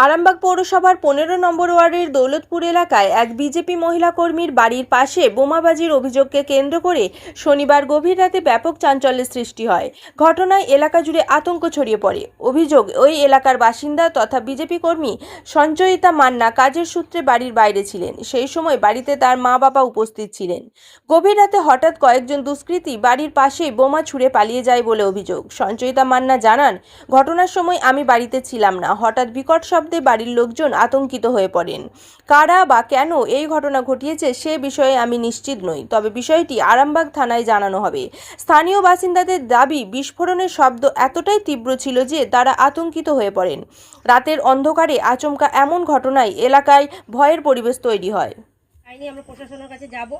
আরামবাগ পৌরসভার ১৫ নম্বর ওয়ার্ডের দৌলতপুর এলাকায় এক বিজেপি মহিলা কর্মীর বাড়ির পাশে বোমাবাজির অভিযোগকে কেন্দ্র করে শনিবার গভীর রাতে ব্যাপক চাঞ্চল্যের সৃষ্টি হয়। ঘটনায় এলাকা জুড়ে আতঙ্ক ছড়িয়ে পড়ে। অভিযোগ, ওই এলাকার বাসিন্দা তথা বিজেপি কর্মী সঞ্চয়িতা মান্না কাজের সূত্রে বাড়ির বাইরে ছিলেন। সেই সময় বাড়িতে তার মা বাবা উপস্থিত ছিলেন। গভীর রাতে হঠাৎ কয়েকজন দুষ্কৃতী বাড়ির পাশেই বোমা ছুড়ে পালিয়ে যায় বলে অভিযোগ। সঞ্চয়িতা মান্না জানান, ঘটনার সময় আমি বাড়িতে ছিলাম না। হঠাৎ বিকট শব্দে বাড়ির লোকজন আতঙ্কিত হয়ে পড়েন। কারা বা কেন এই ঘটনা ঘটিয়েছে সে বিষয়ে আমি নিশ্চিত নই, তবে বিষয়টি আরামবাগ থানায় জানানো হবে। স্থানীয় বাসিন্দাদের দাবি, বিস্ফোরণের শব্দ এতটাই তীব্র ছিল যে তারা আতঙ্কিত হয়ে পড়েন। রাতের অন্ধকারে আচমকা এমন ঘটনায় এলাকায় ভয়ের পরিবেশ তৈরি হয়। আমরা প্রশাসনের কাছে যাব,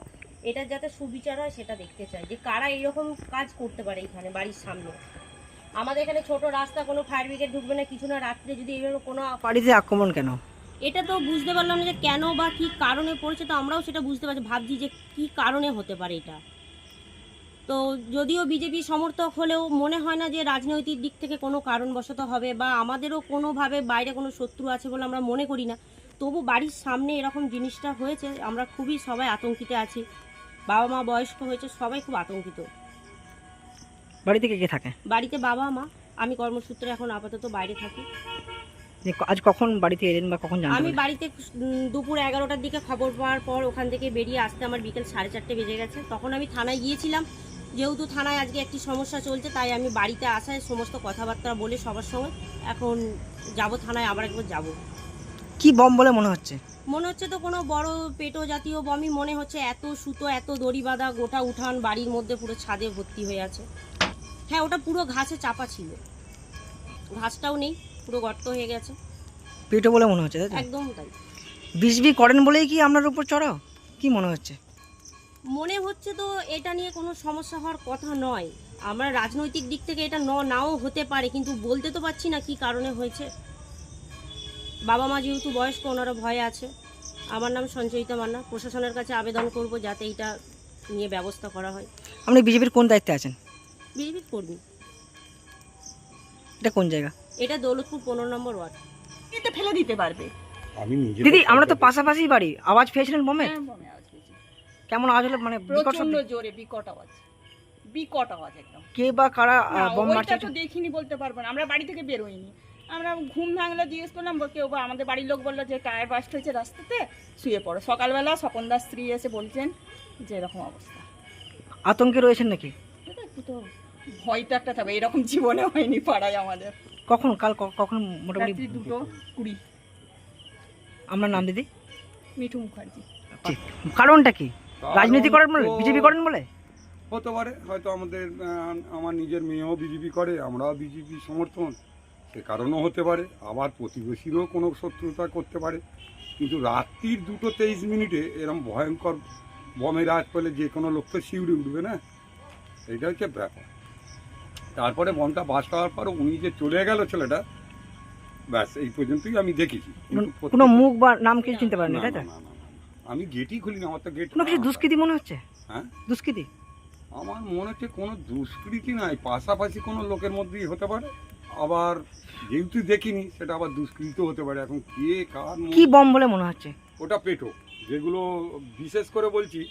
এটা যাতে সুবিচার হয় সেটা দেখতে চাই, যে কারা এইরকম কাজ করতে পারে এখানে বাড়ির সামনে। আমাদের এখানে ছোট রাস্তা, কোনো ফায়ার ব্রিগেড ঢুকবে না, কিছু না। রাত্রে যদি এইভাবে কোনো বাড়িতে আক্রমণ কেন, এটা তো বুঝতে পারলাম না যে কেন বা কী কারণে পড়েছে। তো আমরাও সেটা বুঝতে পারছি, ভাবছি যে কী কারণে হতে পারে এটা। তো যদিও বিজেপি সমর্থক হলেও মনে হয় না যে রাজনৈতিক দিক থেকে কোনো কারণবশত হবে, বা আমাদেরও কোনোভাবে বাইরে কোনো শত্রু আছে বলে আমরা মনে করি না। তবু বাড়ির সামনে এরকম জিনিসটা হয়েছে, আমরা খুবই সবাই আতঙ্কিত আছি। বাবা মা বয়স্ক হয়েছে, সবাই খুব আতঙ্কিত। বাড়িতে কে থাকে? বাড়িতে বাবা মা, আমি কর্মসূত্রে এখন আপাতত বাইরে থাকি। আজ কখন বাড়িতে এলেন বা কখন জানতে আমি পারলেন? বাড়িতে দুপুর 11টার দিকে খবর পাওয়ার পর ওখান থেকে বেরিয়ে আসতে আমার বিকেল 4:30 বেজে গেছে। তখন আমি থানায় গিয়েছিলাম, যেহেতু থানায় আজকে একটি সমস্যা চলছে, তাই আমি বাড়িতে আসায় সমস্ত কথাবার্তা বলে সবার সঙ্গে এখন যাব থানায়, আবার একবার যাব। কি বম বলে মনে হচ্ছে? মনে হচ্ছে তো কোনো বড় পেটো জাতীয় বমই মনে হচ্ছে। এত সুতো, এত দড়ি বাঁধা, গোটা উঠান বাড়ির মধ্যে পুরো ছাদে ভর্তি হয়ে আছে। হ্যাঁ, ওটা পুরো ঘাসে চাপা ছিল, ঘাসটাও নেই, পুরো গর্ত হয়ে গেছে। পেটো বলে মনে হচ্ছে, তাই তো? একদম তাই। বিজবি করেন বলেই কি আপনার উপর চড়াও? কি মনে হচ্ছে? মনে হচ্ছে তো এটা নিয়ে কোনো সমস্যা হওয়ার কথা নয়। আমরা রাজনৈতিক দিক থেকে এটা নাও হতে পারে, কিন্তু বলতে তো পারছি না কি কারণে হয়েছে। বাবা মা যেহেতু বয়স্ক, ওনারা ভয়ে আছে। আমার নাম সঞ্চয়িতা মান্না। প্রশাসনের কাছে আবেদন করব যাতে এটা নিয়ে ব্যবস্থা করা হয়। আপনি বিজেপির কোন দায়িত্বে আছেন? বিজেপি কর্মী। এটা কোন জায়গা? এটা দৌলতপুর 15 নম্বর ওয়ার্ড। এটা ফেলে দিতে পারবে। আমি নিজে দিদি, আমরা তো পাশাপাশি বাড়ি। আওয়াজ পেয়েছিলেন বোমের? হ্যাঁ, বমে আওয়াজ পেয়েছি। কেমন আওয়াজ হলো? মানে বিকট প্রচন্ড শব্দ? জোরে বিকট আওয়াজ, বিকট আওয়াজ একদম। কে বা কারা না, বোম ওইটা মারছে? তো দেখিনি, বলতে পারবো না। আমরা বাড়ি থেকে বেরোইনি। আমরা ঘুম ভাঙলো, জিজ্ঞেস করলাম, কেউ বা আমাদের বাড়ির লোক বললো যে টায়ার বাস্ট হয়েছে রাস্তাতে, শুয়ে পড়ো। সকালবেলা স্বপনদার স্ত্রী এসে বলছেন যে এরকম অবস্থা। আতঙ্কে রয়েছেন নাকি? এটা একটু তো ভয় তো একটা থাকবে, এরকম জীবনে হয়নি পাড়ায় আমাদের। কখন কখন মোটামুটি? রাত্রি 2:20। আপনার নাম দিদি? মিঠু মুখার্জি। ঠিক। কারণটা কি? রাজনীতি করেন বলে? বিজেপি করেন বলে? হতে পারে, হয়তো আমার নিজের মেয়েও বিজেপি করে, আমরাও বিজেপি সমর্থন, সে কারণেও হতে পারে। আবার প্রতিবেশীরও কোনো শত্রুতা করতে পারে। কিন্তু রাত্রির 2:23 এরকম ভয়ঙ্কর বমের আওয়াজ পেলে যে কোনো লোক তো শিউরে উঠবে না, এইটা হচ্ছে ব্যাপার। তারপরে বমটা বাস্ট হওয়ার পর উনি যে চলে গেল ছেলেটা, ব্যাস এই পর্যন্তই আমি দেখেছি। কিন্তু কোনো মুখ বা নাম কিছু চিনতে পারেনি, না, তাই তো? না, না, না, না, আমি গেটই খুলি না, আমার তো গেট। কোনো কিছু দুষ্কৃতি মনে হচ্ছে? হ্যাঁ, দুষ্কৃতি? আমার মনে হচ্ছে কোনো দুষ্কৃতি নাই, পাশাপাশি কোনো লোকের মধ্যেই হতে পারে। আবার যেহেতু দেখিনি, সেটা আবার দুষ্কৃতি হতে পারে। এখন কে কার কি বম বলে মনে হচ্ছে? ওটা পেটো, যেগুলো বিশেষ করে বলছি,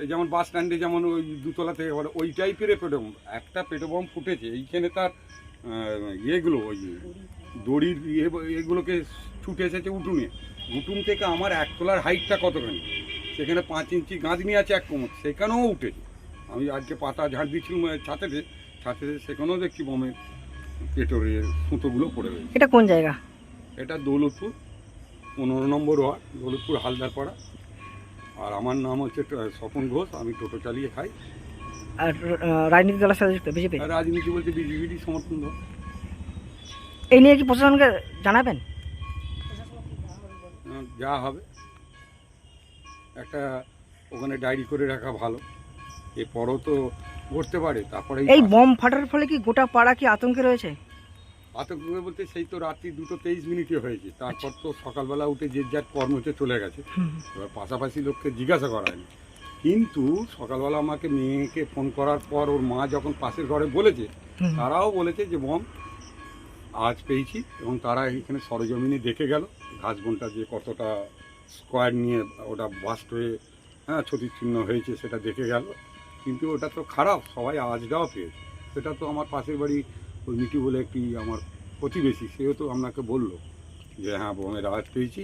এই যেমন বাস স্ট্যান্ডে যেমন ওই 2তলা থেকে বলে ওই টাইপের পেটো বম। একটা পেটো বম ফুটেছে এইখানে, তার ইয়েগুলো ওই দড়ির এগুলোকে ছুটে এসেছে উঠুনে। উঠুন থেকে আমার 1 তলার হাইটটা কতখানি, সেখানে 5 ইঞ্চি গাঁথনি আছে এক কোমর, সেখানেও উঠেছে। আমি আজকে পাতা ঝাড় দিচ্ছিলাম ছাতেতে, সেখানেও দেখছি বমের পেটোর সুতোগুলো পড়ে রয়েছে। এটা কোন জায়গা? এটা দৌলতপুর 15 নম্বর ওয়ার্ড, দৌলতপুর হালদারপাড়া। আর আমার নাম হচ্ছে স্বপন ঘোষ, আমি টোটো চালিয়ে খাই। আর রাজনীতি দলের সাথে যুক্ত বিজেপি? আর রাজনীতি বলতে বিজেপিরই সমর্থন দল। এই নিয়ে কি প্রশাসনকে জানাবেন? যা হবে একটা ওখানে ডায়েরি করে রাখা ভালো, এরপরও তো ঘটতে পারে। তারপরে এই বম ফাটার ফলে কি গোটা পাড়া কি আতঙ্কে রয়েছে? আতঙ্ক বলতে সেই তো রাত্রি 2:23 হয়েছে। তারপর তো সকালবেলা উঠে যে যার কর্মতে চলে গেছে। এবার পাশাপাশি লোককে জিজ্ঞাসা করা হয়নি। কিন্তু সকালবেলা আমাকে মেয়েকে ফোন করার পর ওর মা যখন পাশের ঘরে বলেছে, তারাও বলেছে যে বম আজ পেয়েছি এবং তারা এখানে সরজমিনে দেখে গেল ঘাসবনটা যে কতটা স্কোয়ার নিয়ে ওটা বাস্ট হয়ে ক্ষতিচিহ্ন হয়েছে সেটা দেখে গেল। কিন্তু ওটা তো খারাপ, সবাই আওয়াজটাও পেয়েছে। সেটা তো আমার পাশের বাড়ি ওই মিটি বলে একটি আমার প্রতিবেশী, সেও তো আপনাকে বললো যে হ্যাঁ বোমের আওয়াজ পেয়েছি।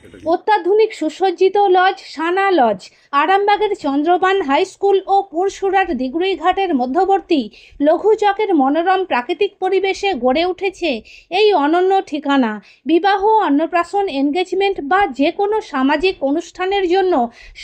এটা কি অত্যাধুনিক সুসজ্জিত লজ সানা লজ আরামবাগের চন্দ্রবান হাই স্কুল ও পুরসুরার দিগুড়িঘাটের মধ্যবর্তী লঘু চকের মনোরম প্রাকৃতিক পরিবেশে গড়ে উঠেছে এই অনন্য ঠিকানা। বিবাহ, অন্নপ্রাশন, এনগেজমেন্ট বা যে কোনো সামাজিক অনুষ্ঠানের জন্য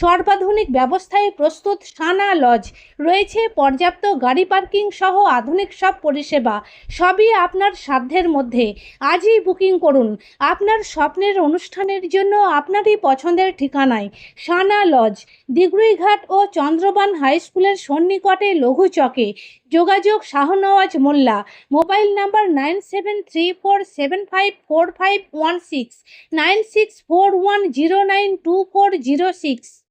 সর্বাধুনিক ব্যবস্থায় প্রস্তুত সানা লজ। রয়েছে পর্যাপ্ত গাড়ি পার্কিং সহ আধুনিক সব পরিষেবা, সবই আপনার সাধ্যের মধ্যে। আজই বুকিং করুন আপনার স্বপ্নের অনুষ্ঠানের জন্য আপনারই পছন্দের ঠিকানায়। সানা লজ, দিগুড়িঘাট ও চন্দ্রবান হাই স্কুলের সন্নিকটে লঘু চকে। যোগাযোগ শাহনওয়াজ মোল্লা, মোবাইল নাম্বার 9734754516, 9641092406।